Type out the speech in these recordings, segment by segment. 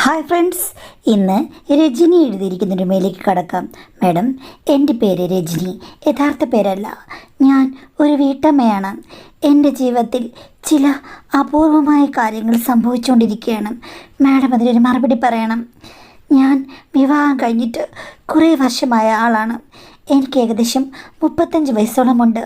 Hi friends, ഇന്ന് രജനി എഴുതിയിരിക്കുന്നൊരു മേലേക്ക് കടക്കാം. മാഡം, എൻ്റെ പേര് രജനി, യഥാർത്ഥ പേരല്ല. ഞാൻ ഒരു വീട്ടമ്മയാണ്. എൻ്റെ ജീവിതത്തിൽ ചില അപൂർവമായ കാര്യങ്ങൾ സംഭവിച്ചുകൊണ്ടിരിക്കുകയാണ്. മാഡം അതിനൊരു മറുപടി പറയണം. ഞാൻ വിവാഹം കഴിഞ്ഞിട്ട് കുറേ വർഷമായ ആളാണ്. എനിക്ക് ഏകദേശം 35 വയസ്സോളമുണ്ട്.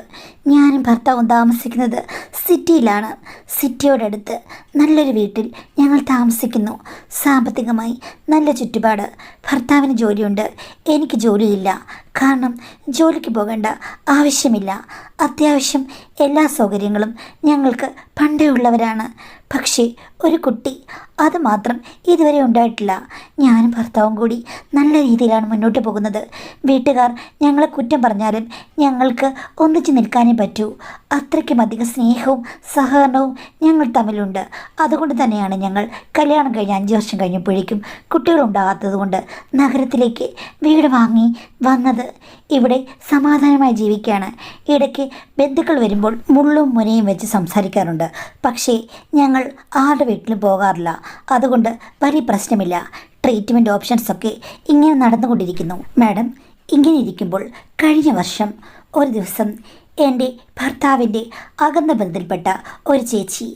ഞാനും ഭർത്താവും താമസിക്കുന്നത് സിറ്റിയിലാണ്. സിറ്റിയോടടുത്ത് നല്ലൊരു വീട്ടിൽ ഞങ്ങൾ താമസിക്കുന്നു. സാമ്പത്തികമായി നല്ല ചുറ്റുപാട്. ഭർത്താവിന് ജോലിയുണ്ട്, എനിക്ക് ജോലിയില്ല. കാരണം ജോലിക്ക് പോകേണ്ട ആവശ്യമില്ല. അത്യാവശ്യം എല്ലാ സൗകര്യങ്ങളും ഞങ്ങൾക്ക് പണ്ടേ ഉള്ളവരാണ്. പക്ഷേ ഒരു കുട്ടി, അത് മാത്രം ഇതുവരെ ഉണ്ടായിട്ടില്ല. ഞാനും ഭർത്താവും കൂടി നല്ല രീതിയിലാണ് മുന്നോട്ട് പോകുന്നത്. വീട്ടുകാർ ഞങ്ങളെ കുറ്റം പറഞ്ഞാലും ഞങ്ങൾക്ക് ഒന്നിച്ച് നിൽക്കാനേ പറ്റൂ. അത്രയ്ക്കും അധികം സ്നേഹവും സഹകരണവും ഞങ്ങൾ തമ്മിലുണ്ട്. അതുകൊണ്ട് തന്നെയാണ് ഞങ്ങൾ കല്യാണം കഴിഞ്ഞ് 5 വർഷം കഴിഞ്ഞപ്പോഴേക്കും കുട്ടികളുണ്ടാകാത്തതുകൊണ്ട് നഗരത്തിലേക്ക് വീട് വാങ്ങി വന്നത്. ഇവിടെ സമാധാനമായി ജീവിക്കുകയാണ്. ഇടയ്ക്ക് ബന്ധുക്കൾ വരുമ്പോൾ മുള്ളും മുനയും വെച്ച് സംസാരിക്കാറുണ്ട്. പക്ഷേ ഞങ്ങൾ ആരുടെ വീട്ടിലും പോകാറില്ല. അതുകൊണ്ട് വലിയ പ്രശ്നമില്ല. ട്രീറ്റ്മെൻറ്റ് ഓപ്ഷൻസൊക്കെ ഇങ്ങനെ നടന്നുകൊണ്ടിരിക്കുന്നു. മാഡം, ഇങ്ങനെ ഇരിക്കുമ്പോൾ കഴിഞ്ഞ വർഷം ഒരു ദിവസം എൻ്റെ ഭർത്താവിൻ്റെ അകന്ന ബന്ധത്തിൽപ്പെട്ട ഒരു ചേച്ചി,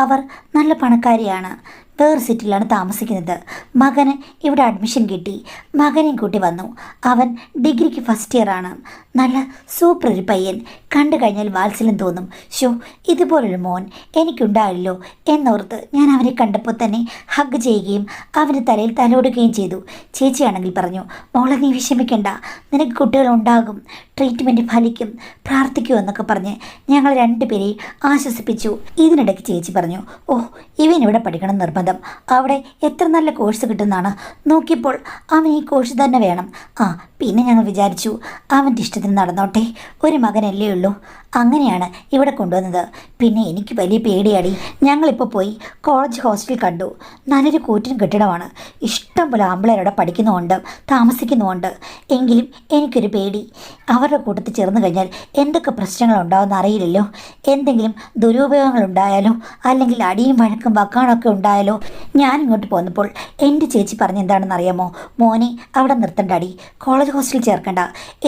അവർ നല്ല പണക്കാരിയാണ്, വേറെ സിറ്റിയിലാണ് താമസിക്കുന്നത്. മകന് ഇവിടെ അഡ്മിഷൻ കിട്ടി. മകനെയും കൂട്ടി വന്നു. അവൻ ഡിഗ്രിക്ക് ഫസ്റ്റ് ഇയറാണ്. നല്ല സൂപ്പർ ഒരു പയ്യൻ. കണ്ടു കഴിഞ്ഞാൽ വാത്സല്യം തോന്നും. ഷോ, ഇതുപോലൊരു മോൻ എനിക്കുണ്ടായല്ലോ എന്നോർത്ത് ഞാൻ അവനെ കണ്ടപ്പോൾ തന്നെ ഹഗ് ചെയ്യുകയും അവൻ്റെ തലയിൽ തലോടുകയും ചെയ്തു. ചേച്ചിയാണെങ്കിൽ പറഞ്ഞു, മോളെ നീ വിഷമിക്കണ്ട, നിനക്ക് കുട്ടികളുണ്ടാകും, ട്രീറ്റ്മെൻറ്റ് ഫലിക്കും, പ്രാർത്ഥിക്കൂ എന്നൊക്കെ പറഞ്ഞ് ഞങ്ങൾ രണ്ടുപേരെയും ആശ്വസിപ്പിച്ചു. ഇതിനിടയ്ക്ക് ചേച്ചി പറഞ്ഞു, ഓ, ഇവൻ ഇവിടെ പഠിക്കണം നിർബന്ധം, അവിടെ എത്ര നല്ല കോഴ്സ് കിട്ടുന്നതാണ്. നോക്കിയപ്പോൾ അവൻ ഈ കോഴ്സ് തന്നെ വേണം. പിന്നെ ഞങ്ങൾ വിചാരിച്ചു അവൻ്റെ ഇഷ്ടത്തിന് നടന്നോട്ടെ, ഒരു മകനല്ലേ ഉള്ളൂ. അങ്ങനെയാണ് ഇവിടെ കൊണ്ടുവന്നത്. പിന്നെ എനിക്ക് വലിയ പേടിയാടി. ഞങ്ങളിപ്പോൾ പോയി കോളേജ് ഹോസ്റ്റൽ കണ്ടു. നല്ലൊരു കൂറ്റിൻ കെട്ടിടമാണ്. ഇഷ്ടം പോലെ ആമ്പിളേരവിടെ പഠിക്കുന്നുമുണ്ട്, താമസിക്കുന്നുമുണ്ട്. എങ്കിലും എനിക്കൊരു പേടി. അവരുടെ കൂട്ടത്തിൽ ചേർന്ന് കഴിഞ്ഞാൽ എന്തൊക്കെ പ്രശ്നങ്ങളുണ്ടാവുമെന്ന് അറിയില്ലല്ലോ. എന്തെങ്കിലും ദുരുപയോഗങ്ങൾ ഉണ്ടായാലോ, അല്ലെങ്കിൽ അടിയും വഴക്കും വക്കാണൊക്കെ ഉണ്ടായാലോ. ഞാനിങ്ങോട്ട് പോന്നപ്പോൾ എൻ്റെ ചേച്ചി പറഞ്ഞെന്താണെന്ന് അറിയാമോ? മോനെ അവിടെ നിർത്തണ്ടാടി, കോളേജ് ഹോസ്റ്റലിൽ ചേർക്കണ്ട.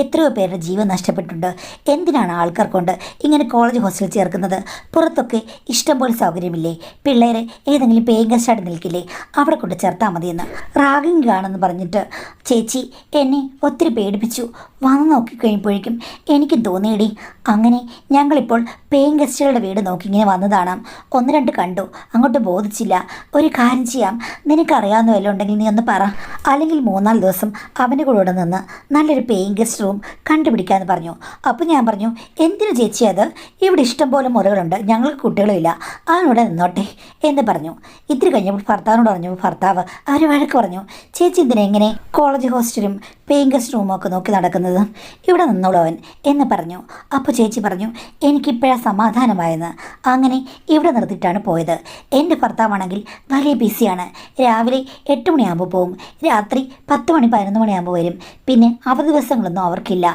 എത്രയോ പേരുടെ ജീവൻ നഷ്ടപ്പെട്ടിട്ടുണ്ട്. എന്തിനാണ് ആൾക്കാർ കൊണ്ട് ഇങ്ങനെ കോളേജ് ഹോസ്റ്റലിൽ ചേർക്കുന്നത്? പുറത്തൊക്കെ ഇഷ്ടംപോലെ സൗകര്യമില്ലേ? പിള്ളേരെ ഏതെങ്കിലും പേയിങ് ഗസ്റ്റായിട്ട് നിൽക്കില്ലേ? അവിടെ കൊണ്ട് ചേർത്താൽ മതിയെന്ന്. റാഗിങ് ആണെന്ന് പറഞ്ഞിട്ട് ചേച്ചി എന്നെ ഒത്തിരി പേടിപ്പിച്ചു. വന്ന് നോക്കിക്കഴിഞ്ഞപ്പോഴേക്കും എനിക്ക് തോന്നിയിടി. അങ്ങനെ ഞങ്ങളിപ്പോൾ പേയിങ് ഗസ്റ്റുകളുടെ വീട് നോക്കി ഇങ്ങനെ വന്നതാണ്. 1-2 കണ്ടു, അങ്ങോട്ട് ബോധിച്ചില്ല. ഒരു കാര്യം ചെയ്യാം, നിനക്കറിയാവുന്ന വല്ലതും ഉണ്ടെങ്കിൽ നീ ഒന്ന് പറ. അല്ലെങ്കിൽ 3-4 ദിവസം അവൻ്റെ കൂടെ നിന്ന് നല്ലൊരു പേയിങ് ഗസ്റ്റ് റൂം കണ്ടുപിടിക്കാമെന്ന് പറഞ്ഞു. അപ്പോൾ ഞാൻ പറഞ്ഞു, എന്തിനു ചേച്ചി അത്? ഇവിടെ ഇഷ്ടംപോലെ മുറികളുണ്ട്, ഞങ്ങൾക്ക് കുട്ടികളുമില്ല, അവനോടെ നിന്നോട്ടെ എന്ന് പറഞ്ഞു. ഇത്തിരി കഴിഞ്ഞപ്പോൾ ഭർത്താവിനോട് പറഞ്ഞു. ഭർത്താവ് അവർ വഴക്ക് പറഞ്ഞു, ചേച്ചി എന്തിനാ ഇങ്ങനെ കോളേജ് ഹോസ്റ്റലും പേയിങ് ഗസ്റ്റ് റൂമും ഒക്കെ നോക്കി നടക്കുന്നത്? ഇവിടെ നിന്നോളൂ അവൻ എന്ന് പറഞ്ഞു. അപ്പോൾ ചേച്ചി പറഞ്ഞു, എനിക്കിപ്പോഴാണ് സമാധാനമായെന്ന്. അങ്ങനെ ഇവിടെ നിർത്തിയിട്ടാണ് പോയത്. എൻ്റെ ഭർത്താവാണെങ്കിൽ വലിയ ബിസിയാണ്. രാവിലെ 8 മണിയാകുമ്പോൾ പോവും, രാത്രി 10 മണി 11 മണിയാകുമ്പോൾ വരും. പിന്നെ അവധി ദിവസങ്ങളൊന്നും അവർക്കില്ല.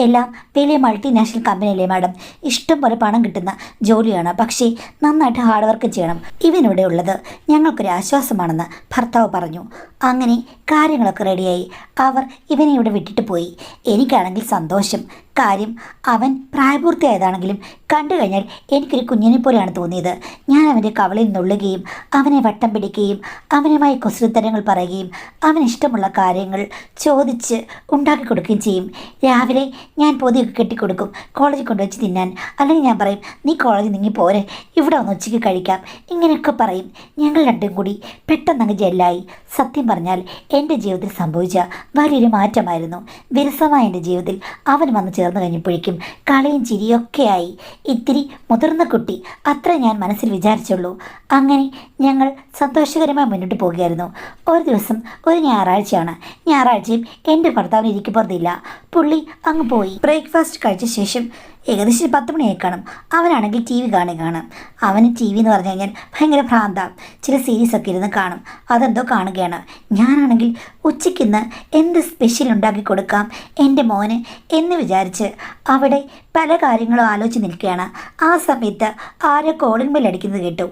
എല്ലാം വലിയ മൾട്ടിനാഷണൽ കമ്പനിയിലെ മാഡം, ഇഷ്ടം പോലെ പണം കിട്ടുന്ന ജോലിയാണ്. പക്ഷേ നന്നായിട്ട് ഹാർഡ് വർക്ക് ചെയ്യണം. ഇവനിവിടെ ഉള്ളത് ഞങ്ങൾക്കൊരു ആശ്വാസമാണെന്ന് ഭർത്താവ് പറഞ്ഞു. അങ്ങനെ കാര്യങ്ങളൊക്കെ റെഡിയായി. അവർ ഇവനെ ഇവിടെ വിട്ടിട്ട് പോയി. എനിക്കാണെങ്കിൽ സന്തോഷം. കാര്യം അവൻ പ്രായപൂർത്തിയായതാണെങ്കിലും കണ്ടു കഴിഞ്ഞാൽ എനിക്കൊരു കുഞ്ഞിനെ പോലെയാണ് തോന്നിയത്. ഞാൻ അവൻ്റെ കവളിൽ നുള്ളുകയും അവനെ വട്ടം പിടിക്കുകയും അവനുമായി കുസൃത്തരങ്ങൾ പറയുകയും അവനിഷ്ടമുള്ള കാര്യങ്ങൾ ചോദിച്ച് ഉണ്ടാക്കി കൊടുക്കുകയും ചെയ്യും. രാവിലെ ഞാൻ പൊതിയൊക്കെ കെട്ടിക്കൊടുക്കും, കോളേജിൽ കൊണ്ടുവച്ച് തിന്നാൻ. അല്ലെങ്കിൽ ഞാൻ പറയും, നീ കോളേജിൽ നീങ്ങി പോരെ, ഇവിടെ ഒന്ന് ഉച്ചയ്ക്ക് കഴിക്കാം, ഇങ്ങനെയൊക്കെ പറയും. ഞങ്ങൾ രണ്ടും കൂടി പെട്ടെന്നങ്ങ് ജെല്ലായി. സത്യം പറഞ്ഞാൽ എൻ്റെ ജീവിതത്തിൽ സംഭവിച്ച വലിയൊരു മാറ്റമായിരുന്നു. വിരസമായ എൻ്റെ ജീവിതത്തിൽ അവൻ വന്ന് ചേർന്ന് കഴിഞ്ഞപ്പോഴേക്കും കളിയും ചിരിയൊക്കെയായി. ഇത്തിരി മുതിർന്ന കുട്ടി, അത്ര ഞാൻ മനസ്സിൽ വിചാരിച്ചുള്ളൂ. അങ്ങനെ ഞങ്ങൾ സന്തോഷകരമായി മുന്നോട്ട് പോകുകയായിരുന്നു. ഒരു ദിവസം ഒരു ഞായറാഴ്ചയാണ്. ഞായറാഴ്ചയും എൻ്റെ ഭർത്താവിന് ഇരിക്കുമ്പോഴത്തില്ല. പുള്ളി അങ്ങ് പോയി. ബ്രേക്ക്ഫാസ്റ്റ് കഴിച്ച ശേഷം ഏകദേശം 10 മണിയായി കാണും. അവനാണെങ്കിൽ ടി വി കാണുകയാണ്. അവന് ടി വി എന്ന് പറഞ്ഞു കഴിഞ്ഞാൽ ഭയങ്കര ഭ്രാന്താണ്. ചില സീരീസൊക്കെ ഇരുന്ന് കാണും. അതെന്തോ കാണുകയാണ്. ഞാനാണെങ്കിൽ ഉച്ചയ്ക്കിന്ന് എന്ത് സ്പെഷ്യൽ ഉണ്ടാക്കി കൊടുക്കാം എൻ്റെ മോന് എന്ന് വിചാരിച്ച് അവിടെ പല കാര്യങ്ങളും ആലോചിച്ച് നിൽക്കുകയാണ്. ആ സമയത്ത് ആരോ കോളിംഗ് ബെൽ അടിക്കുന്നത് കേട്ടു.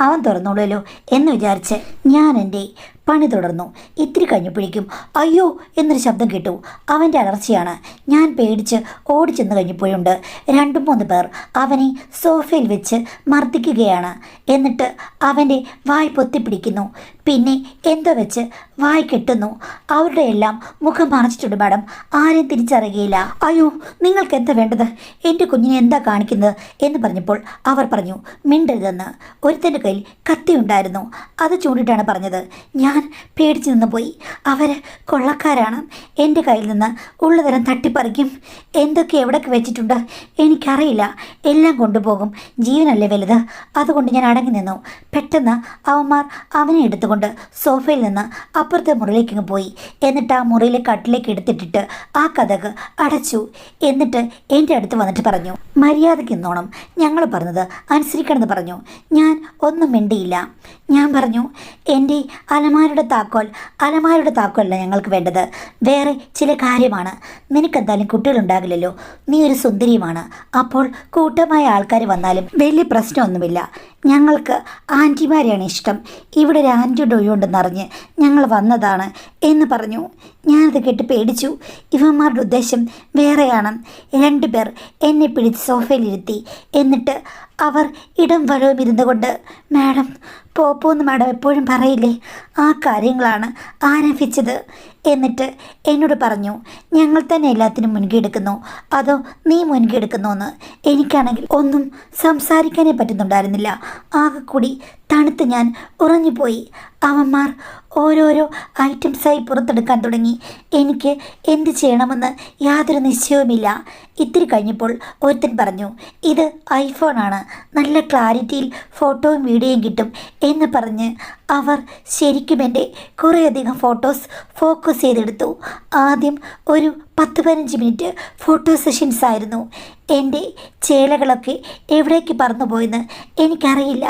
അവൻ തുറന്നോളൂല്ലോ എന്ന് വിചാരിച്ച് ഞാൻ എൻ്റെ പണി തുടർന്നു. ഇത്തിരി കഴിഞ്ഞപ്പോഴേക്കും അയ്യോ എന്നൊരു ശബ്ദം കേട്ടു. അവൻ്റെ അലർച്ചയാണ്. ഞാൻ പേടിച്ച് ഓടിച്ചെന്ന് കഴിഞ്ഞപ്പോഴുണ്ട് 2-3 പേർ അവനെ സോഫയിൽ വെച്ച് മർദ്ദിക്കുകയാണ്. എന്നിട്ട് അവൻ്റെ വായ് പൊത്തിപ്പിടിക്കുന്നു. പിന്നെ എന്തോ വെച്ച് വായ് കെട്ടുന്നു. അവരുടെ എല്ലാം മുഖം മറച്ചിട്ടുണ്ട് മാഡം. ആരെയും തിരിച്ചറിയുകയില്ല. അയ്യോ നിങ്ങൾക്ക് എന്താ വേണ്ടത്? എൻ്റെ കുഞ്ഞിനെ എന്താ കാണിക്കുന്നത് എന്ന് പറഞ്ഞപ്പോൾ അവർ പറഞ്ഞു മിണ്ടരുതെന്ന്. ഒരുത്തൻ്റെ കയ്യിൽ കത്തി ഉണ്ടായിരുന്നു. അത് ചൂണ്ടിട്ടാണ് പറഞ്ഞത്. ഞാൻ പേടിച്ചു നിന്ന് പോയി. അവർ കൊള്ളക്കാരാണ്. എൻ്റെ കയ്യിൽ നിന്ന് ഉള്ളതരം തട്ടിപ്പറിക്കും. എന്തൊക്കെ എവിടൊക്കെ വെച്ചിട്ടുണ്ട് എനിക്കറിയില്ല. എല്ലാം കൊണ്ടുപോകും. ജീവനല്ലേ വലുത്. അതുകൊണ്ട് ഞാൻ അടങ്ങി നിന്നു. പെട്ടെന്ന് അവന്മാർ അവനെ എടുത്തുകൊണ്ട് സോഫയിൽ നിന്ന് അപ്പുറത്തെ മുറിയിലേക്ക് പോയി. എന്നിട്ട് ആ മുറിയിലെ കട്ടിലേക്ക് എടുത്തിട്ടിട്ട് ആ കതക് അടച്ചു. എന്നിട്ട് എൻ്റെ അടുത്ത് വന്നിട്ട് പറഞ്ഞു മര്യാദയ്ക്ക് നിന്നോണം. ഞങ്ങൾ പറഞ്ഞത് അനുസരിക്കണമെന്ന് പറഞ്ഞു. ഞാൻ ഒന്നും മിണ്ടിയില്ല. ഞാൻ പറഞ്ഞു എൻ്റെ അലമാരുടെ താക്കോലല്ല ഞങ്ങൾക്ക് വേണ്ടത്. വേറെ ചില കാര്യമാണ്. നിനക്കെന്തായാലും കുട്ടികളുണ്ടാകില്ലല്ലോ. നീ ഒരു സുന്ദരിയുമാണ്. അപ്പോൾ കൂട്ടമായ ആൾക്കാർ വന്നാലും വലിയ പ്രശ്നമൊന്നുമില്ല. ഞങ്ങൾക്ക് ആൻറ്റിമാരെയാണ് ഇഷ്ടം. ഇവിടെ ഒരു ആൻറ്റിയുടെ ഒഴിവുണ്ടെന്നറിഞ്ഞ് ഞങ്ങൾ വന്നതാണ് എന്ന് പറഞ്ഞു. ഞാനത് കേട്ട് പേടിച്ചു. ഇവന്മാരുടെ ഉദ്ദേശം വേറെയാണ്. 2 പേർ എന്നെ പിടിച്ച് സോഫയിലിരുത്തി. എന്നിട്ട് അവർ ഇടം വലവും ഇരുന്നു കൊണ്ട് മാഡം പോപ്പോന്ന് മാഡം എപ്പോഴും പറയില്ലേ, ആ കാര്യങ്ങളാണ് ആരംഭിച്ചത്. എന്നിട്ട് എന്നോട് പറഞ്ഞു ഞങ്ങൾ തന്നെ എല്ലാത്തിനും മുൻകൈ എടുക്കുന്നു അതോ നീ മുൻകൈ എടുക്കുന്നോ എന്ന്. എനിക്കാണെങ്കിൽ ഒന്നും സംസാരിക്കാനേ പറ്റുന്നുണ്ടായിരുന്നില്ല. ആകെ കൂടി തണുത്ത് ഞാൻ ഉറഞ്ഞുപോയി. അവന്മാർ ഓരോരോ ഐറ്റംസായി പുറത്തെടുക്കാൻ തുടങ്ങി. എനിക്ക് എന്ത് ചെയ്യണമെന്ന് യാതൊരു നിശ്ചയവുമില്ല. ഇത്തിരി കഴിഞ്ഞപ്പോൾ ഒരുത്തൻ പറഞ്ഞു ഇത് ഐഫോണാണ്, നല്ല ക്ലാരിറ്റിയിൽ ഫോട്ടോയും വീഡിയോയും കിട്ടും എന്ന് പറഞ്ഞ് അവർ ശരിക്കും എൻ്റെ കുറേയധികം ഫോട്ടോസ് ഫോക്കസ് ചെയ്തെടുത്തു. ആദ്യം ഒരു 10-15 മിനിറ്റ് ഫോട്ടോ സെഷൻസ് ആയിരുന്നു. എൻ്റെ ചേലകളൊക്കെ എവിടേക്ക് പറന്നുപോയെന്ന് എനിക്കറിയില്ല.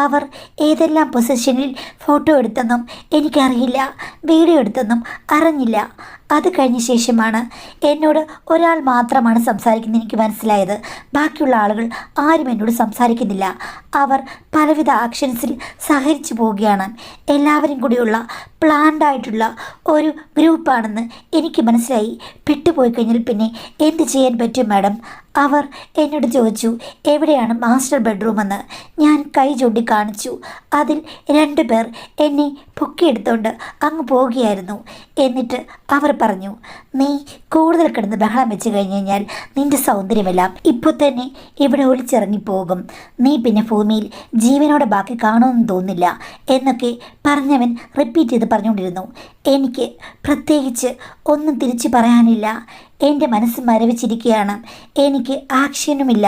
അവർ ഏതെല്ലാം പൊസിഷനിൽ ഫോട്ടോ എടുത്തെന്നും എനിക്കറിയില്ല. വീഡിയോ എടുത്തെന്നും അറിഞ്ഞില്ല. അത് കഴിഞ്ഞ ശേഷമാണ് എന്നോട് ഒരാൾ മാത്രമാണ് സംസാരിക്കുന്നത് എനിക്ക് മനസ്സിലായത്. ബാക്കിയുള്ള ആളുകൾ ആരും എന്നോട് സംസാരിക്കുന്നില്ല. അവർ പലവിധ ആക്ഷൻസിൽ സഹകരിച്ചു പോവുകയാണ്. എല്ലാവരും കൂടിയുള്ള പ്ലാൻഡായിട്ടുള്ള ഒരു ഗ്രൂപ്പാണെന്ന് എനിക്ക് മനസ്സിലായി. പെട്ടുപോയി കഴിഞ്ഞാൽ പിന്നെ എന്ത് ചെയ്യാൻ പറ്റും മാഡം? അവർ എന്നോട് ചോദിച്ചു എവിടെയാണ് മാസ്റ്റർ ബെഡ്റൂം എന്ന്. ഞാൻ കൈ ചൂണ്ടി കാണിച്ചു. അതിൽ 2 പേർ എന്നെ പൊക്കിയെടുത്തുകൊണ്ട് അങ്ങ് പോവുകയായിരുന്നു. എന്നിട്ട് അവർ പറഞ്ഞു നീ കൂടുതൽ കിടന്ന് ബഹളം വെച്ച് കഴിഞ്ഞ് കഴിഞ്ഞാൽ നിൻ്റെ സൗന്ദര്യമെല്ലാം ഇപ്പോൾ തന്നെ ഇവിടെ ഒളിച്ചിറങ്ങിപ്പോകും. നീ പിന്നെ ഭൂമിയിൽ ജീവനോടെ ബാക്കി കാണുമെന്ന് തോന്നില്ല എന്നൊക്കെ പറഞ്ഞവൻ റിപ്പീറ്റ് ചെയ്ത് പറഞ്ഞുകൊണ്ടിരുന്നു. എനിക്ക് പ്രത്യേകിച്ച് ഒന്നും തിരിച്ചു പറയാനില്ല. എൻ്റെ മനസ്സ് മരവിച്ചിരിക്കുകയാണ്. എനിക്ക് ആക്ഷനുമില്ല.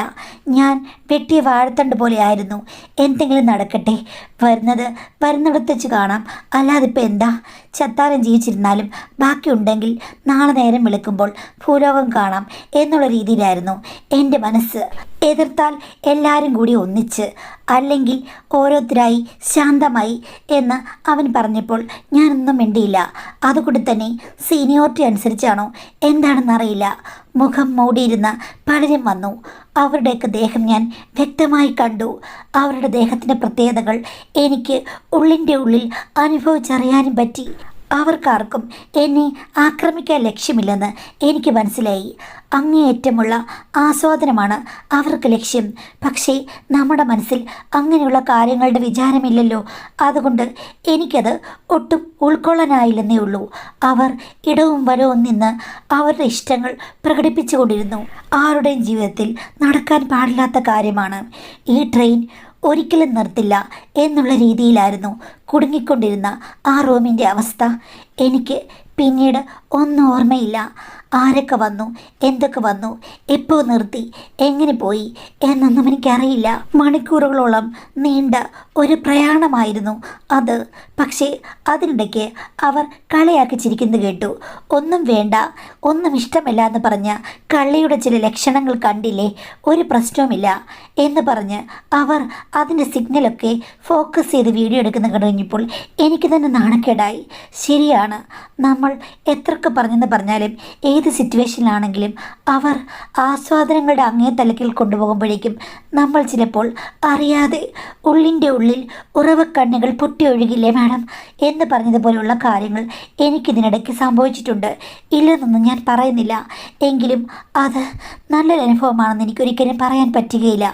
ഞാൻ വെട്ടിയ വാഴത്തണ്ട് പോലെ ആയിരുന്നു. എന്തെങ്കിലും നടക്കട്ടെ, വരുന്നിടത്ത് വെച്ച് കാണാം. അല്ലാതെ ഇപ്പം എന്താ? ചത്താലും ജീവിച്ചിരുന്നാലും ബാക്കിയുണ്ടെങ്കിൽ നാളെ നേരം വെളുക്കുമ്പോൾ ഭൂലോകം കാണാം എന്നുള്ള രീതിയിലായിരുന്നു എൻ്റെ മനസ്സ്. എതിർത്താൽ എല്ലാവരും കൂടി ഒന്നിച്ച്, അല്ലെങ്കിൽ ഓരോരുത്തരായി ശാന്തമായി എന്ന് അവൻ പറഞ്ഞപ്പോൾ ഞാനൊന്നും മിണ്ടിയില്ല. അതുകൊണ്ട് തന്നെ സീനിയോറിറ്റി അനുസരിച്ചാണോ എന്താണെന്നറിയില്ല, മുഖം മൂടിയിരുന്ന പലരും വന്നു. അവരുടെയൊക്കെ ദേഹം ഞാൻ വ്യക്തമായി കണ്ടു. അവരുടെ ദേഹത്തിൻ്റെ പ്രത്യേകതകൾ എനിക്ക് ഉള്ളിൻ്റെ ഉള്ളിൽ അനുഭവിച്ചറിയാനും പറ്റി. അവർക്കാർക്കും എന്നെ ആക്രമിക്കാൻ ലക്ഷ്യമില്ലെന്ന് എനിക്ക് മനസ്സിലായി. അങ്ങേയറ്റമുള്ള ആസ്വാദനമാണ് അവർക്ക് ലക്ഷ്യം. പക്ഷേ നമ്മുടെ മനസ്സിൽ അങ്ങനെയുള്ള കാര്യങ്ങളുടെ വിചാരമില്ലല്ലോ. അതുകൊണ്ട് എനിക്കത് ഒട്ടും ഉൾക്കൊള്ളാനായില്ലെന്നേ ഉള്ളൂ. അവർ ഇടവും വലവും നിന്ന് അവരുടെ ഇഷ്ടങ്ങൾ പ്രകടിപ്പിച്ചുകൊണ്ടിരുന്നു. ആരുടെയും ജീവിതത്തിൽ നടക്കാൻ പാടില്ലാത്ത കാര്യമാണ്. ഈ ട്രെയിൻ ഒരിക്കലും നിർത്തില്ല എന്നുള്ള രീതിയിലായിരുന്നു കുടുങ്ങിക്കൊണ്ടിരുന്ന ആ റൂമിൻ്റെ അവസ്ഥ എനിക്ക് പിന്നീട് ഒന്നും ഓർമ്മയില്ല. ആരൊക്കെ വന്നു, എന്തൊക്കെ വന്നു, എപ്പോൾ നിർത്തി, എങ്ങനെ പോയി എന്നൊന്നും എനിക്കറിയില്ല. മണിക്കൂറുകളോളം നീണ്ട ഒരു പ്രയാണമായിരുന്നു അത്. പക്ഷേ അതിനിടയ്ക്ക് അവർ കളിയാക്കി ചിരിക്കുന്നത് കേട്ടു. ഒന്നും വേണ്ട, ഒന്നും ഇഷ്ടമില്ല എന്ന് പറഞ്ഞ കള്ളിയുടെ ചില ലക്ഷണങ്ങൾ കണ്ടില്ലേ, ഒരു പ്രശ്നവുമില്ല എന്ന് പറഞ്ഞ് അവർ അതിൻ്റെ സിഗ്നലൊക്കെ ഫോക്കസ് ചെയ്ത് വീഡിയോ എടുക്കുന്ന കഴിഞ്ഞപ്പോൾ എനിക്ക് തന്നെ നാണക്കേടായി. ശരിയാണ്, നമ്മൾ എത്രയൊക്കെ പറഞ്ഞെന്ന് പറഞ്ഞാലും ഏത് സിറ്റുവേഷനിലാണെങ്കിലും അവർ ആസ്വാദനങ്ങളുടെ അങ്ങേ തലക്കിൽ കൊണ്ടുപോകുമ്പോഴേക്കും നമ്മൾ ചിലപ്പോൾ അറിയാതെ ഉള്ളിൻ്റെ ഉള്ളിൽ ഉറവക്കണ്ണുകൾ പൊട്ടിയൊഴുകില്ലേ മാഡം എന്ന് പറഞ്ഞതുപോലുള്ള കാര്യങ്ങൾ എനിക്കിതിനിടയ്ക്ക് സംഭവിച്ചിട്ടുണ്ട്. ഇല്ലെന്നൊന്നും ഞാൻ പറയുന്നില്ല, എങ്കിലും അത് നല്ലൊരു അനുഭവമാണെന്ന് എനിക്കൊരിക്കലും പറയാൻ പറ്റുകയില്ല.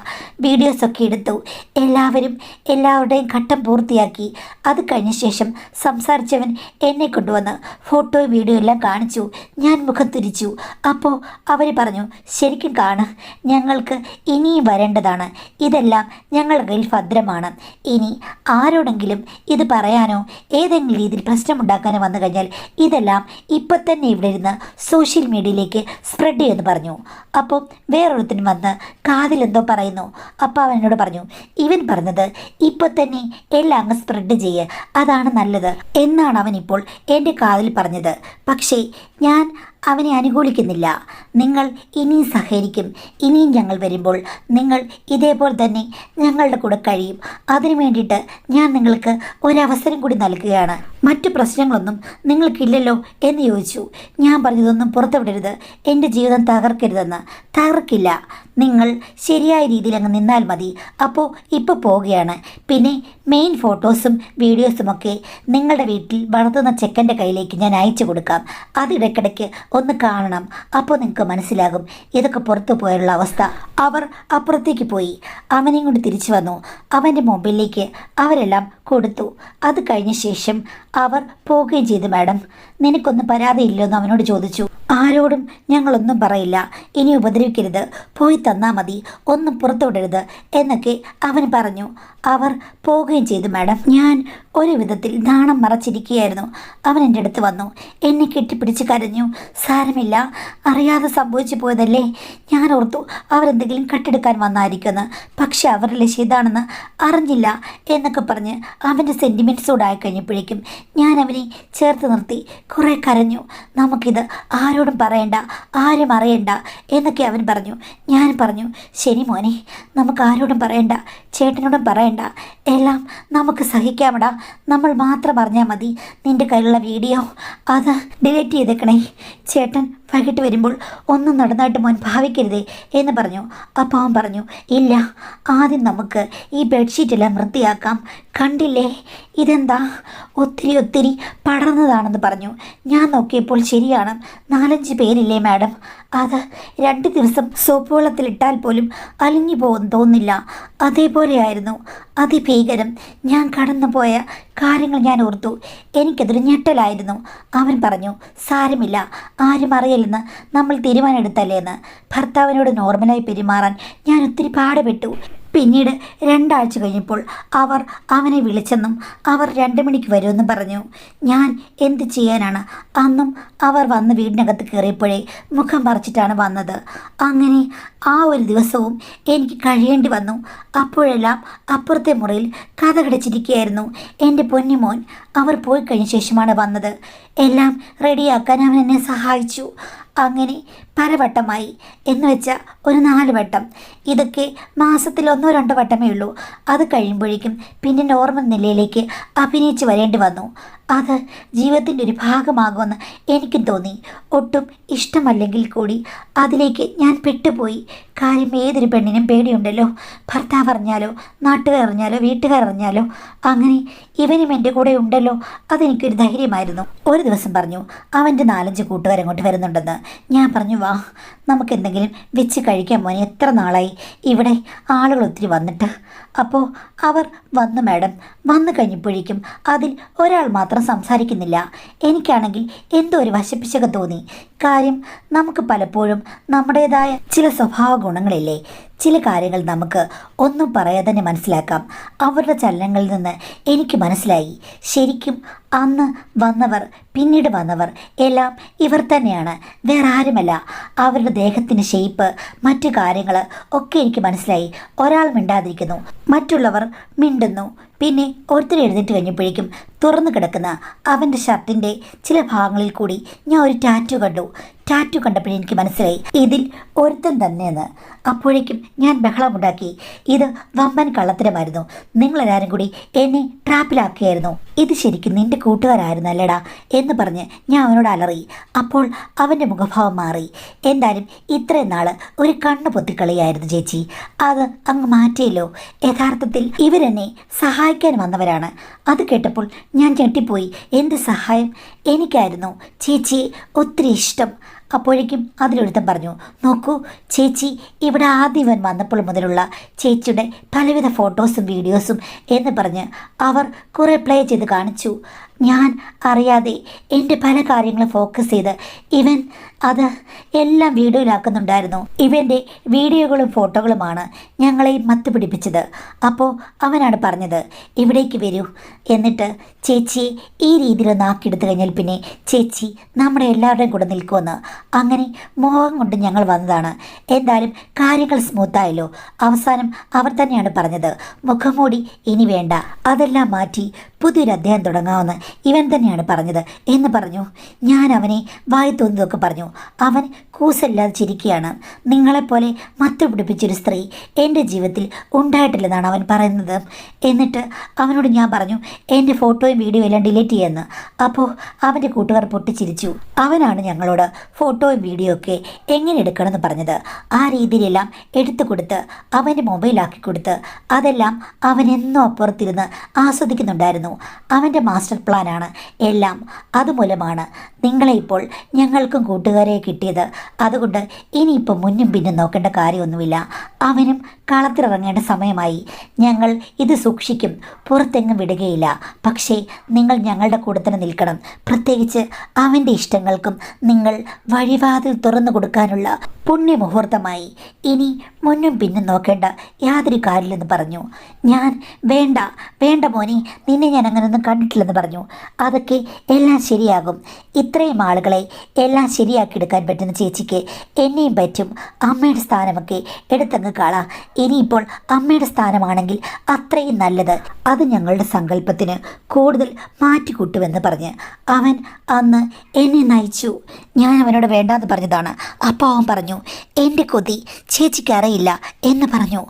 വീഡിയോസൊക്കെ എടുത്തു, എല്ലാവരുടെയും ഘട്ടം പൂർത്തിയാക്കി. അത് കഴിഞ്ഞ ശേഷം സംസാരിച്ചവൻ എന്നെ കൊണ്ടുവന്ന് ഫോട്ടോ വീഡിയോ എല്ലാം കാണിച്ചു. ഞാൻ മുഖം തിരിച്ചു. അപ്പോൾ അവർ പറഞ്ഞു, ശരിക്കും കാണ്, ഞങ്ങൾക്ക് ഇനിയും വരേണ്ടതാണ്, ഇതെല്ലാം ഞങ്ങളുടെ കയ്യിൽ ഭദ്രമാണ്. ഇനി ആരോടെങ്കിലും ഇത് പറയാനോ ഏതെങ്കിലും രീതിയിൽ പ്രശ്നമുണ്ടാക്കാനോ വന്നു കഴിഞ്ഞാൽ ഇതെല്ലാം ഇപ്പം തന്നെ ഇവിടെ ഇരുന്ന് സോഷ്യൽ മീഡിയയിലേക്ക് സ്പ്രെഡ് ചെയ്യുമെന്ന് പറഞ്ഞു. അപ്പോൾ വേറൊരുത്തനും വന്ന് കാതിലെന്തോ പറയുന്നു. അപ്പോൾ അവൻ എന്നോട് പറഞ്ഞു, ഇവൻ പറഞ്ഞത് ഇപ്പം തന്നെ എല്ലാം അങ്ങ് സ്പ്രെഡ് ചെയ്യുക, അതാണ് നല്ലത് എന്നാണ് അവനിപ്പോൾ എൻ്റെ കാതിൽ പറഞ്ഞത്. പക്ഷേ ഞാൻ അവനെ അനുകൂലിക്കുന്നില്ല. നിങ്ങൾ ഇനിയും സഹകരിക്കും, ഇനിയും ഞങ്ങൾ വരുമ്പോൾ നിങ്ങൾ ഇതേപോലെ തന്നെ ഞങ്ങളുടെ കൂടെ കഴിയും. അതിനു വേണ്ടിയിട്ട് ഞാൻ നിങ്ങൾക്ക് ഒരവസരം കൂടി നൽകുകയാണ്. മറ്റു പ്രശ്നങ്ങളൊന്നും നിങ്ങൾക്കില്ലല്ലോ എന്ന് ചോദിച്ചു. ഞാൻ പറഞ്ഞതൊന്നും പുറത്തുവിടരുത്, എൻ്റെ ജീവിതം തകർക്കരുതെന്ന്. തകർക്കില്ല, നിങ്ങൾ ശരിയായ രീതിയിൽ അങ്ങ് നിന്നാൽ മതി. അപ്പോൾ ഇപ്പോൾ പോവുകയാണ്. പിന്നെ മെയിൻ ഫോട്ടോസും വീഡിയോസുമൊക്കെ നിങ്ങളുടെ വീട്ടിൽ വളർത്തുന്ന ചെക്കൻ്റെ കയ്യിലേക്ക് ഞാൻ അയച്ചു കൊടുക്കാം. അതിടയ്ക്കിടയ്ക്ക് ഒന്ന് കാണണം. അപ്പോൾ നിങ്ങൾക്ക് മനസ്സിലാകും ഇതൊക്കെ പുറത്തു പോയുള്ള അവസ്ഥ. അവർ അപ്പുറത്തേക്ക് പോയി. അവനെയും കൊണ്ട് തിരിച്ചു വന്നു. അവൻ്റെ മൊബൈലിലേക്ക് അവരെല്ലാം കൊടുത്തു. അത് കഴിഞ്ഞ ശേഷം അവർ പോവുകയും ചെയ്തു. മാഡം, നിനക്കൊന്നും പരാതിയില്ലെന്ന് അവനോട് ചോദിച്ചു. ആരോടും ഞങ്ങളൊന്നും പറയില്ല, ഇനി ഉപദ്രവിക്കരുത്, പോയി തന്നാൽ മതി, ഒന്നും പുറത്തുവിടരുത് എന്നൊക്കെ അവൻ പറഞ്ഞു. അവർ പോവുകയും ചെയ്തു. മാഡം, ഞാൻ ഒരു വിധത്തിൽ നാണം മറച്ചിരിക്കുകയായിരുന്നു. അവൻ എൻ്റെ അടുത്ത് വന്നു, എന്നെ കെട്ടിപ്പിടിച്ച് കരഞ്ഞു. സാരമില്ല, അറിയാതെ സംഭവിച്ചു പോയതല്ലേ. ഞാൻ ഓർത്തു അവരെന്തെങ്കിലും കട്ടെടുക്കാൻ വന്നായിരിക്കുമെന്ന്, പക്ഷെ അവരുടെ ഇതാണെന്ന് അറിഞ്ഞില്ല എന്നൊക്കെ പറഞ്ഞ് അവൻ്റെ സെൻറ്റിമെൻറ്റ്സോടായി കഴിഞ്ഞപ്പോഴേക്കും ഞാൻ അവനെ ചേർത്ത് നിർത്തി കുറേ കരഞ്ഞു. നമുക്കിത് ആരോടും പറയണ്ട, ആരും അറിയണ്ട എന്നൊക്കെ അവൻ പറഞ്ഞു. ഞാൻ പറഞ്ഞു, ശരി മോനെ, നമുക്ക് ആരോടും പറയണ്ട, ചേട്ടനോടും പറയണ്ട, എല്ലാം നമുക്ക് സഹിക്കാമടാ, നമ്മൾ മാത്രം അറിഞ്ഞാൽ മതി. നിൻ്റെ കയ്യിലുള്ള വീഡിയോ അത് ഡിലീറ്റ് ചെയ്തേക്കണേ. ചേട്ടൻ വൈകിട്ട് വരുമ്പോൾ ഒന്നും നടന്നായിട്ട് മോൻ ഭാവിക്കരുതേ എന്ന് പറഞ്ഞു. അപ്പോൾ അവൻ പറഞ്ഞു, ഇല്ല, ആദ്യം നമുക്ക് ഈ ബെഡ്ഷീറ്റെല്ലാം വൃത്തിയാക്കാം. കണ്ടില്ലേ ഇതെന്താ ഒത്തിരി പടർന്നതാണെന്ന് പറഞ്ഞു. ഞാൻ നോക്കിയപ്പോൾ ശരിയാണ്, 4-5 പേരില്ലേ മാഡം, അത് 2 ദിവസം സോപ്പ് വെള്ളത്തിലിട്ടാൽ പോലും അലിഞ്ഞു പോകുമെന്ന് തോന്നില്ല. അതേപോലെയായിരുന്നു, അതിഭീകരം. ഞാൻ കടന്നുപോയ കാര്യങ്ങൾ ഞാൻ ഓർത്തു. എനിക്കതൊരു ഞെട്ടലായിരുന്നു. അവൻ പറഞ്ഞു, സാരമില്ല, ആരും അറിയില്ലെന്ന് നമ്മൾ തീരുമാനമെടുത്തല്ലേന്ന്. ഭർത്താവിനോട് നോർമലായി പെരുമാറാൻ ഞാൻ ഒത്തിരി പാടുപെട്ടു. പിന്നീട് 2 ആഴ്ച കഴിഞ്ഞപ്പോൾ അവർ അവനെ വിളിച്ചെന്നും അവർ 2 മണിക്ക് വരുമെന്നും പറഞ്ഞു. ഞാൻ എന്ത് ചെയ്യാനാണ്? അന്നും അവർ വന്ന് വീടിനകത്ത് കയറിയപ്പോഴേ മുഖം മറച്ചിട്ടാണ് വന്നത്. അങ്ങനെ ആ ഒരു ദിവസവും എനിക്ക് കഴിയേണ്ടി വന്നു. അപ്പോഴെല്ലാം അപ്പുറത്തെ മുറിയിൽ കതകടച്ചിരിക്കുകയായിരുന്നു എൻ്റെ പൊന്നുമോൻ. അവർ പോയി കഴിഞ്ഞ ശേഷമാണ് വന്നത്. എല്ലാം റെഡിയാക്കാൻ അവൻ എന്നെ സഹായിച്ചു. അങ്ങനെ പലവട്ടമായി, എന്ന് വെച്ചാൽ ഒരു 4 വട്ടം. ഇതൊക്കെ മാസത്തിൽ 1-2 വട്ടമേ ഉള്ളൂ. അത് കഴിയുമ്പോഴേക്കും പിന്നെ നോർമൽ നിലയിലേക്ക് അഭിനയിച്ച് വരേണ്ടി വന്നു. അത് ജീവിതത്തിൻ്റെ ഒരു ഭാഗമാകുമെന്ന് എനിക്കും തോന്നി. ഒട്ടും ഇഷ്ടമല്ലെങ്കിൽ കൂടി അതിലേക്ക് ഞാൻ പെട്ടുപോയി. കാര്യം ഏതൊരു പെണ്ണിനും പേടിയുണ്ടല്ലോ, ഭർത്താവ് അറിഞ്ഞാലോ, നാട്ടുകാർ അറിഞ്ഞാലോ, വീട്ടുകാർ അറിഞ്ഞാലോ. അങ്ങനെ ഇവനും എൻ്റെ കൂടെ ഉണ്ടല്ലോ, അതെനിക്കൊരു ധൈര്യമായിരുന്നു. ഒരു ദിവസം പറഞ്ഞു, അവൻ്റെ 4-5 കൂട്ടുകാരങ്ങോട്ട് വരുന്നുണ്ടെന്ന്. ഞാൻ പറഞ്ഞു, വാ, നമുക്കെന്തെങ്കിലും വെച്ച് കഴിക്കാൻ മോനെ, എത്ര നാളായി ഇവിടെ ആളുകൾ ഒത്തിരി വന്നിട്ട്. അപ്പോൾ അവർ വന്നു. മാഡം, വന്നു കഴിഞ്ഞപ്പോഴേക്കും അതിൽ ഒരാൾ മാത്രം സംസാരിക്കുന്നില്ല. എനിക്കാണെങ്കിൽ എന്തോ ഒരു വശപ്പിശക തോന്നി. കാര്യം നമുക്ക് പലപ്പോഴും നമ്മുടേതായ ചില സ്വഭാവ ഗുണങ്ങളില്ലേ, ചില കാര്യങ്ങൾ നമുക്ക് ഒന്നും പറയാതെ തന്നെ മനസ്സിലാക്കാം. അവരുടെ ചലനങ്ങളിൽ നിന്ന് എനിക്ക് മനസ്സിലായി, ശരിക്കും അന്ന് വന്നവർ പിന്നീട് വന്നവർ എല്ലാം ഇവർ തന്നെയാണ്, വേറെ ആരുമല്ല. അവരുടെ ദേഹത്തിൻ്റെ ഷേപ്പ്, മറ്റു കാര്യങ്ങൾ ഒക്കെ എനിക്ക് മനസ്സിലായി. ഒരാൾ മിണ്ടാതിരിക്കുന്നു, മറ്റുള്ളവർ മിണ്ടുന്നു. പിന്നെ ഒരുത്തർ എഴുന്നേറ്റ് കഴിഞ്ഞപ്പോഴേക്കും തുറന്നു കിടക്കുന്ന അവൻ്റെ ഷർട്ടിൻ്റെ ചില ഭാഗങ്ങളിൽ കൂടി ഞാൻ ഒരു ടാറ്റു കണ്ടു. ടാറ്റു കണ്ടപ്പോഴേ എനിക്ക് മനസ്സിലായി ഇതിൽ ഒരുത്തൻ തന്നെയെന്ന്. അപ്പോഴേക്കും ഞാൻ ബഹളമുണ്ടാക്കി. ഇത് വമ്പൻ കള്ളത്തരമായിരുന്നു. നിങ്ങളെല്ലാവരും കൂടി എന്നെ ട്രാപ്പിലാക്കിയായിരുന്നു. ഇത് ശരിക്കും നിന്റെ കൂട്ടുകാരായിരുന്നു അല്ലേടാ എന്ന് പറഞ്ഞ് ഞാൻ അവനോട് അലറി. അപ്പോൾ അവൻ്റെ മുഖഭാവം മാറി. എന്തായാലും ഇത്രയും നാൾ ഒരു കണ്ണ് പൊത്തിക്കളിയായിരുന്നു ചേച്ചി, അത് അങ്ങ് മാറ്റിയല്ലോ. യഥാർത്ഥത്തിൽ ഇവരെന്നെ സഹായിക്കാൻ വന്നവരാണ്. അത് കേട്ടപ്പോൾ ഞാൻ ഞെട്ടിപ്പോയി. എന്ത് സഹായം? എനിക്കായിരുന്നു ചേച്ചിയെ ഒത്തിരി ഇഷ്ടം. അപ്പോഴേക്കും അതിലൊരുത്തൻ പറഞ്ഞു, നോക്കൂ ചേച്ചി, ഇവിടെ ആദ്യം ഇവൻ വന്നപ്പോൾ മുതലുള്ള ചേച്ചിയുടെ പലവിധ ഫോട്ടോസും വീഡിയോസും എന്ന് പറഞ്ഞ് അവർ കുറേ പ്ലേ ചെയ്ത് കാണിച്ചു. ഞാൻ അറിയാതെ എൻ്റെ പല കാര്യങ്ങളും ഫോക്കസ് ചെയ്ത് ഇവൻ അത് എല്ലാം വീഡിയോയിലാക്കുന്നുണ്ടായിരുന്നു. ഇവൻ്റെ വീഡിയോകളും ഫോട്ടോകളുമാണ് ഞങ്ങളെ മത്ത് പിടിപ്പിച്ചത്. അപ്പോൾ അവനാണ് പറഞ്ഞത്, ഇവിടേക്ക് വരൂ, എന്നിട്ട് ചേച്ചിയെ ഈ രീതിയിലൊന്ന് ആക്കിയെടുത്തു കഴിഞ്ഞാൽ പിന്നെ ചേച്ചി നമ്മുടെ എല്ലാവരുടെയും കൂടെ നിൽക്കുമെന്ന്. അങ്ങനെ മോഹം കൊണ്ട് ഞങ്ങൾ വന്നതാണ്. എന്തായാലും കാര്യങ്ങൾ സ്മൂത്തായല്ലോ. അവസാനം അവർ തന്നെയാണ് പറഞ്ഞത്, മുഖംമൂടി ഇനി വേണ്ട, അതെല്ലാം മാറ്റി പുതിയൊരു അധ്യായം തുടങ്ങാമെന്ന് ഇവൻ തന്നെയാണ് പറഞ്ഞത് എന്ന് പറഞ്ഞു. ഞാൻ അവനെ വായി തോന്നിയതൊക്കെ പറഞ്ഞു. അവൻ കൂസല്ലാതെ ചിരിക്കുകയാണ്. നിങ്ങളെപ്പോലെ മത്ത് പിടിപ്പിച്ചൊരു സ്ത്രീ എൻ്റെ ജീവിതത്തിൽ ഉണ്ടായിട്ടില്ലെന്നാണ് അവൻ പറയുന്നത്. എന്നിട്ട് അവനോട് ഞാൻ പറഞ്ഞു എൻ്റെ ഫോട്ടോയും വീഡിയോ എല്ലാം ഡിലീറ്റ് ചെയ്യുമെന്ന്. അപ്പോൾ അവൻ്റെ കൂട്ടുകാർ പൊട്ടിച്ചിരിച്ചു. അവനാണ് ഞങ്ങളോട് ഫോട്ടോയും വീഡിയോ ഒക്കെ എങ്ങനെ എടുക്കണമെന്ന് പറഞ്ഞത്. ആ രീതിയിലെല്ലാം എടുത്തു കൊടുത്ത് അവൻ്റെ മൊബൈലാക്കി കൊടുത്ത് അതെല്ലാം അവൻ എന്നും അപ്പുറത്തിരുന്ന് ആസ്വദിക്കുന്നുണ്ടായിരുന്നു. അവൻ്റെ മാസ്റ്റർ പ്ലാനാണ് എല്ലാം. അതുമൂലമാണ് നിങ്ങളെ ഇപ്പോൾ ഞങ്ങൾക്കും കൂട്ടുകാരെ കിട്ടിയത്. അതുകൊണ്ട് ഇനിയിപ്പോൾ മുന്നും പിന്നും നോക്കേണ്ട കാര്യമൊന്നുമില്ല. അവനും കളത്തിലിറങ്ങേണ്ട സമയമായി. ഞങ്ങൾ ഇത് സൂക്ഷിക്കും, പുറത്തെങ്ങും വിടുകയില്ല. പക്ഷേ നിങ്ങൾ ഞങ്ങളുടെ കൂടെ തന്നെ നിൽക്കണം. പ്രത്യേകിച്ച് അവൻ്റെ ഇഷ്ടങ്ങൾക്കും നിങ്ങൾ വഴിവാതിൽ തുറന്നു കൊടുക്കാനുള്ള പുണ്യമുഹൂർത്തമായി. ഇനി മുന്നും പിന്നും നോക്കേണ്ട യാതൊരു കാര്യമില്ലെന്ന് പറഞ്ഞു. ഞാൻ വേണ്ട വേണ്ട മോനെ, നിന്നെ ഞാൻ അങ്ങനെയൊന്നും കണ്ടിട്ടില്ലെന്ന് പറഞ്ഞു. അതൊക്കെ എല്ലാം ശരിയാകും. ഇത്രയും ആളുകളെ എല്ലാം ശരിയാക്കിയെടുക്കാൻ പറ്റുന്ന ചേച്ചിക്ക് എന്നെയും പറ്റും. അമ്മയുടെ സ്ഥാനമൊക്കെ എടുത്തങ്ങ് കളാം. ഇനിയിപ്പോൾ അമ്മയുടെ സ്ഥാനമാണെങ്കിൽ അത്രയും നല്ലത്. അത് ഞങ്ങളുടെ സങ്കല്പത്തിന് കൂടുതൽ മാറ്റിക്കൂട്ടുമെന്ന് പറഞ്ഞ് അവൻ അന്ന് എന്നെ നയിച്ചു. ഞാൻ അവനോട് വേണ്ടാന്ന് പറഞ്ഞതാണ്. അപ്പോൾ അവൻ പറഞ്ഞു, എൻ്റെ കൊതി ചേച്ചിക്ക് അറിയില്ല എന്ന് പറഞ്ഞു.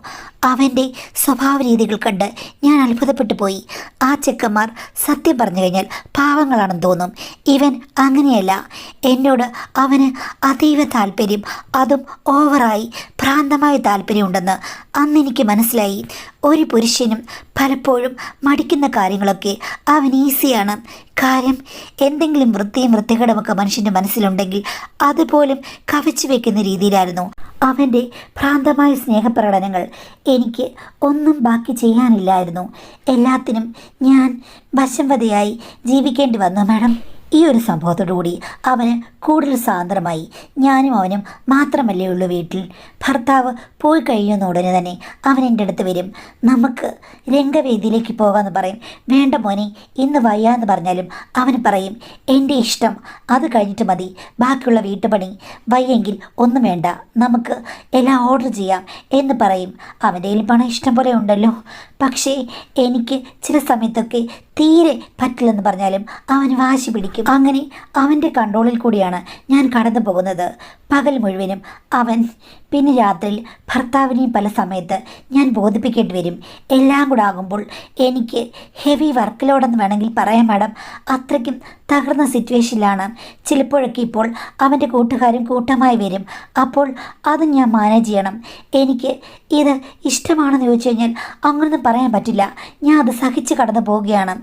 അവൻ്റെ സ്വഭാവ രീതികൾ കണ്ട് ഞാൻ അത്ഭുതപ്പെട്ടു പോയി. ആ ചെക്കന്മാർ സത്യം പറഞ്ഞു കഴിഞ്ഞാൽ പാവങ്ങളാണെന്ന് തോന്നും. ഇവൻ അങ്ങനെയല്ല. എന്നോട് അവന് അതീവ താല്പര്യം, അതും ഓവറായി ഭ്രാന്തമായ താല്പര്യമുണ്ടെന്ന് അന്നെനിക്ക് മനസ്സിലായി. ഒരു പുരുഷനും പലപ്പോഴും മടിക്കുന്ന കാര്യങ്ങളൊക്കെ അവൻ ഈസിയാണ്. കാര്യം എന്തെങ്കിലും വൃത്തിയും വൃത്തികേടുമൊക്കെ മനുഷ്യൻ്റെ മനസ്സിലുണ്ടെങ്കിൽ അതുപോലും കവച്ചു വയ്ക്കുന്ന രീതിയിലായിരുന്നു അവൻ്റെ ഭ്രാന്തമായ സ്നേഹപ്രകടനങ്ങൾ. എനിക്ക് ഒന്നും ബാക്കി ചെയ്യാനില്ലായിരുന്നു. എല്ലാത്തിനും ഞാൻ വശംവദയായി ജീവിക്കേണ്ടി വന്നു മാഡം. ഈ ഒരു സംഭവത്തോടുകൂടി അവന് കൂടുതൽ സാന്ദ്രമായി. ഞാനും അവനും മാത്രമല്ലേ ഉള്ളൂ വീട്ടിൽ. ഭർത്താവ് പോയി കഴിയുന്ന ഉടനെ തന്നെ അവൻ എൻ്റെ അടുത്ത് വരും. നമുക്ക് രംഗവേദിയിലേക്ക് പോകാമെന്ന് പറയും. വേണ്ട മോനെ, ഇന്ന് വയ്യാന്ന് പറഞ്ഞാലും അവന് പറയും എൻ്റെ ഇഷ്ടം, അത് കഴിഞ്ഞിട്ട് മതി ബാക്കിയുള്ള വീട്ടുപണി. വയ്യെങ്കിൽ ഒന്നും വേണ്ട, നമുക്ക് എല്ലാം ഓർഡർ ചെയ്യാം എന്ന് പറയും. അവൻ്റെ കയ്യിൽ പണം ഇഷ്ടം പോലെ ഉണ്ടല്ലോ. പക്ഷേ എനിക്ക് ചില സമയത്തൊക്കെ തീരെ പറ്റില്ലെന്ന് പറഞ്ഞാലും അവന് വാശി പിടിക്കും. അങ്ങനെ അവൻ്റെ കൺട്രോളിൽ കൂടിയാണ് ഞാൻ കടന്നു പോകുന്നത്. പകൽ മുഴുവനും അവൻ, പിന്നെ രാത്രിയിൽ ഭർത്താവിനെയും പല സമയത്ത് ഞാൻ ബോധിപ്പിക്കേണ്ടി വരും. എല്ലാം കൂടെ ആകുമ്പോൾ എനിക്ക് ഹെവി വർക്ക് ലോഡെന്ന് വേണമെങ്കിൽ പറയാം മാഡം. അത്രയ്ക്കും തകർന്ന സിറ്റുവേഷനിലാണ്. ചിലപ്പോഴൊക്കെ ഇപ്പോൾ അവൻ്റെ കൂട്ടുകാരും കൂട്ടമായി വരും. അപ്പോൾ അത് ഞാൻ മാനേജ് ചെയ്യണം. എനിക്ക് ഇത് ഇഷ്ടമാണെന്ന് ചോദിച്ചു കഴിഞ്ഞാൽ അങ്ങനൊന്നും പറയാൻ പറ്റില്ല. ഞാൻ അത് സഹിച്ച് കടന്നു പോവുകയാണ്.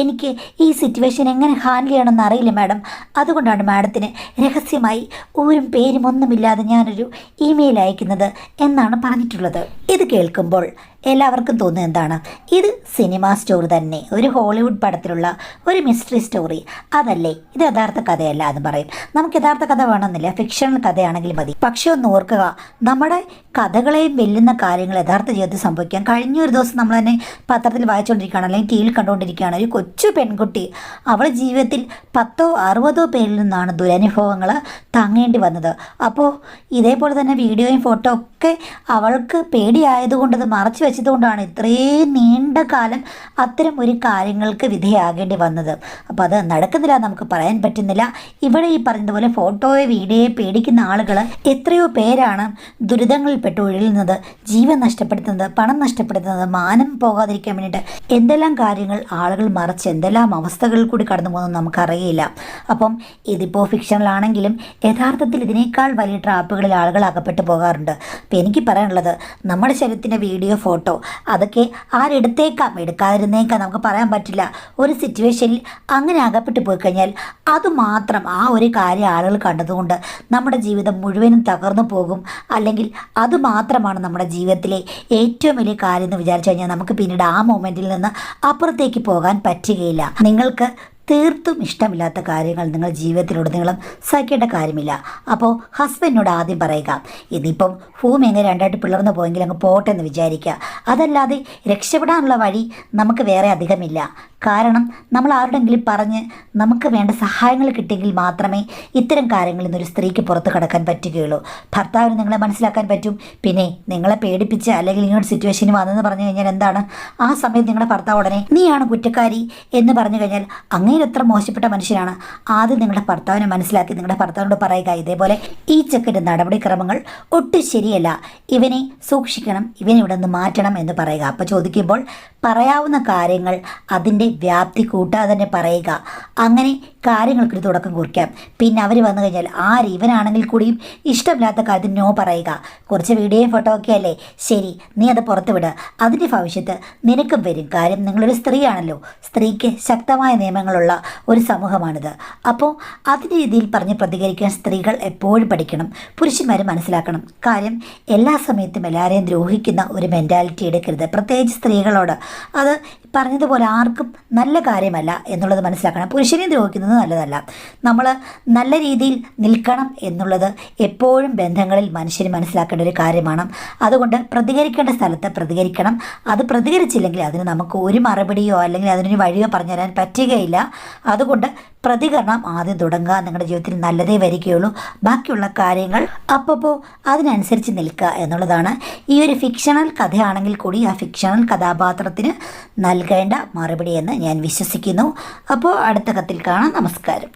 എനിക്ക് ഈ സിറ്റുവേഷൻ എങ്ങനെ ഹാൻഡിൽ ചെയ്യണമെന്ന് അറിയില്ല മാഡം. അതുകൊണ്ടാണ് മാഡത്തിന് രഹസ്യമായി ഊരും പേരും ഒന്നുമില്ലാതെ ഞാനൊരു ഇമെയിൽ അയക്കുന്നത് എന്നാണ് പറഞ്ഞിട്ടുള്ളത്. ഇത് കേൾക്കുമ്പോൾ എല്ലാവർക്കും തോന്നുന്നത് എന്താണ്? ഇത് സിനിമ സ്റ്റോറി തന്നെ, ഒരു ഹോളിവുഡ് പടത്തിലുള്ള ഒരു മിസ്റ്ററി സ്റ്റോറി. അതല്ലേ ഇത് യഥാർത്ഥ കഥയല്ല എന്ന് പറയും. നമുക്ക് യഥാർത്ഥ കഥ വേണമെന്നില്ല, ഫിക്ഷണൽ കഥയാണെങ്കിൽ മതി. പക്ഷെ ഒന്ന് ഓർക്കുക, നമ്മുടെ കഥകളെയും വെല്ലുന്ന കാര്യങ്ങൾ യഥാർത്ഥ ജീവിതത്തിൽ സംഭവിക്കാം. കഴിഞ്ഞ ഒരു ദിവസം നമ്മൾ തന്നെ പത്രത്തിൽ വായിച്ചുകൊണ്ടിരിക്കുകയാണ്, അല്ലെങ്കിൽ ടി വിയിൽ കണ്ടുകൊണ്ടിരിക്കുകയാണ്. ഒരു കൊച്ചു പെൺകുട്ടി, അവൾ ജീവിതത്തിൽ 10-60 പേരിൽ നിന്നാണ് ദുരനുഭവങ്ങൾ താങ്ങേണ്ടി വന്നത്. അപ്പോൾ ഇതേപോലെ തന്നെ വീഡിയോയും ഫോട്ടോ ഒക്കെ അവൾക്ക് പേടിയായതുകൊണ്ട് അത് മറച്ചു വെച്ചതുകൊണ്ടാണ് ഇത്രയും നീണ്ട കാലം അത്തരം ഒരു കാര്യങ്ങൾക്ക് വിധേയാകേണ്ടി വന്നത്. അപ്പോൾ അത് നടക്കുന്നില്ല നമുക്ക് പറയാൻ പറ്റുന്നില്ല. ഇവിടെ ഈ പറഞ്ഞതുപോലെ ഫോട്ടോയെ വീഡിയോയെ പേടിക്കുന്ന ആളുകൾ എത്രയോ പേരാണ് ദുരിതങ്ങളിൽപ്പെട്ട് ഒഴുകുന്നത്, ജീവൻ നഷ്ടപ്പെടുത്തുന്നത്, പണം നഷ്ടപ്പെടുത്തുന്നത്, മാനം പോകാതിരിക്കാൻ വേണ്ടിയിട്ട് എന്തെല്ലാം കാര്യങ്ങൾ ആളുകൾ മറച്ച് എന്തെല്ലാം അവസ്ഥകളിൽ കൂടി കടന്നു പോകുന്നത് നമുക്കറിയില്ല. അപ്പം ഇതിപ്പോൾ ഫിക്ഷണലാണെങ്കിലും യഥാർത്ഥത്തിൽ ഇതിനേക്കാൾ വലിയ ട്രാപ്പുകളിൽ ആളുകൾ അകപ്പെട്ടു പോകാറുണ്ട്. അപ്പോൾ എനിക്ക് പറയാനുള്ളത്, നമ്മുടെ ശരീരത്തിൻ്റെ വീഡിയോ ഫോട്ടോ അതൊക്കെ ആരെടുത്തേക്കാം, എടുക്കാതിരുന്നേക്കാം, നമുക്ക് പറയാൻ പറ്റില്ല. ഒരു സിറ്റുവേഷനിൽ അങ്ങനെ അകപ്പെട്ടു പോയി കഴിഞ്ഞാൽ അതുമാത്രം ആ ഒരു കാര്യം ആളുകൾ കണ്ടതുകൊണ്ട് നമ്മുടെ ജീവിതം മുഴുവനും തകർന്നു പോകും. അല്ലെങ്കിൽ അതുമാത്രമാണ് നമ്മുടെ ജീവിതത്തിലെ ഏറ്റവും വലിയ കാര്യം എന്ന് വിചാരിച്ചു കഴിഞ്ഞാൽ നമുക്ക് പിന്നീട് ആ മൊമെൻറ്റിൽ നിന്ന് അപ്പുറത്തേക്ക് പോകാൻ പറ്റുകയില്ല. നിങ്ങൾക്ക് തീർത്തും ഇഷ്ടമില്ലാത്ത കാര്യങ്ങൾ നിങ്ങൾ ജീവിതത്തിലുടനീളം സഹിക്കേണ്ട കാര്യമില്ല. അപ്പോൾ ഹസ്ബൻഡിനോട് ആദ്യം പറയുക, ഇനിയിപ്പം ഭൂമി എങ്ങനെ രണ്ടായിട്ട് പിളർന്നു പോയെങ്കിൽ അങ്ങ് പോട്ടെ എന്ന് വിചാരിക്കുക. അതല്ലാതെ രക്ഷപ്പെടാനുള്ള വഴി നമുക്ക് വേറെ അധികമില്ല. കാരണം നമ്മൾ ആരുടെങ്കിലും പറഞ്ഞ് നമുക്ക് വേണ്ട സഹായങ്ങൾ കിട്ടിയെങ്കിൽ മാത്രമേ ഇത്തരം കാര്യങ്ങളിൽ നിന്നൊരു സ്ത്രീക്ക് പുറത്ത് കടക്കാൻ പറ്റുകയുള്ളൂ. ഭർത്താവിന് നിങ്ങളെ മനസ്സിലാക്കാൻ പറ്റും. പിന്നെ നിങ്ങളെ പേടിപ്പിച്ച് അല്ലെങ്കിൽ ഇങ്ങോട്ട് സിറ്റുവേഷന് വന്നെന്ന് പറഞ്ഞു കഴിഞ്ഞാൽ എന്താണ്, ആ സമയത്ത് നിങ്ങളുടെ ഭർത്താവ് ഉടനെ നീയാണ് കുറ്റക്കാരി എന്ന് പറഞ്ഞു കഴിഞ്ഞാൽ അങ്ങേര് എത്ര മോശപ്പെട്ട മനുഷ്യനാണ്. ആദ്യം നിങ്ങളുടെ ഭർത്താവിനെ മനസ്സിലാക്കി നിങ്ങളുടെ ഭർത്താവിനോട് പറയുക, ഇതേപോലെ ഈ ചെക്കൻ്റെ നടപടിക്രമങ്ങൾ ഒട്ടും ശരിയല്ല, ഇവനെ സൂക്ഷിക്കണം, ഇവനെ ഇവിടെ നിന്ന് മാറ്റണം എന്ന് പറയുക. അപ്പോൾ ചോദിക്കുമ്പോൾ പറയാവുന്ന കാര്യങ്ങൾ അതിൻ്റെ വ്യാപ്തി കൂട്ടാതെ തന്നെ പറയുക. അങ്ങനെ കാര്യങ്ങൾക്കൊരു തുടക്കം കുറിക്കാം. പിന്നെ അവർ വന്നു കഴിഞ്ഞാൽ ഇവനാണെങ്കിൽ കൂടിയും ഇഷ്ടമില്ലാത്ത കാര്യത്തിന് നോ പറയുക. കുറച്ച് വീഡിയോയും ഫോട്ടോ ഒക്കെ അല്ലേ, ശരി നീ അത് പുറത്ത് വിടുക, അതിൻ്റെ ഭവിഷ്യത്ത് നിനക്കും വരും. കാര്യം നിങ്ങളൊരു സ്ത്രീയാണല്ലോ, സ്ത്രീക്ക് ശക്തമായ നിയമങ്ങളുള്ള ഒരു സമൂഹമാണിത്. അപ്പോൾ അതിൻ്റെ രീതിയിൽ പറഞ്ഞ് പ്രതികരിക്കാൻ സ്ത്രീകൾ എപ്പോഴും പഠിക്കണം, പുരുഷന്മാർ മനസ്സിലാക്കണം. കാര്യം എല്ലാ സമയത്തും എല്ലാവരെയും ദ്രോഹിക്കുന്ന ഒരു മെൻറ്റാലിറ്റി എടുക്കരുത്, പ്രത്യേകിച്ച് സ്ത്രീകളോട്. അത് പറഞ്ഞതുപോലെ ആർക്കും നല്ല കാര്യമല്ല എന്നുള്ളത് മനസ്സിലാക്കണം. പുരുഷനെ ദ്രോഹിക്കുന്നത് നല്ലതല്ല. നമ്മൾ നല്ല രീതിയിൽ നിൽക്കണം എന്നുള്ളത് എപ്പോഴും ബന്ധങ്ങളിൽ മനുഷ്യന് മനസ്സിലാക്കേണ്ട ഒരു കാര്യമാണ്. അതുകൊണ്ട് പ്രതികരിക്കേണ്ട സ്ഥലത്ത് പ്രതികരിക്കണം. അത് പ്രതികരിച്ചില്ലെങ്കിൽ അതിന് നമുക്ക് ഒരു മറുപടിയോ അല്ലെങ്കിൽ അതിനൊരു വഴിയോ പറഞ്ഞു തരാൻ പറ്റുകയില്ല. അതുകൊണ്ട് പ്രതികരണം ആദ്യം തുടങ്ങുക. നിങ്ങളുടെ ജീവിതത്തിൽ നല്ലതേ വരികയുള്ളൂ. ബാക്കിയുള്ള കാര്യങ്ങൾ അപ്പോൾ അതിനനുസരിച്ച് നിൽക്കുക എന്നുള്ളതാണ് ഈ ഒരു ഫിക്ഷണൽ കഥയാണെങ്കിൽ കൂടി ആ ഫിക്ഷണൽ കഥാപാത്രത്തിന് നൽകേണ്ട മറുപടി എന്ന് ഞാൻ വിശ്വസിക്കുന്നു. അപ്പോൾ അടുത്ത കത്തിൽ കാണാം. നമസ്കാരം.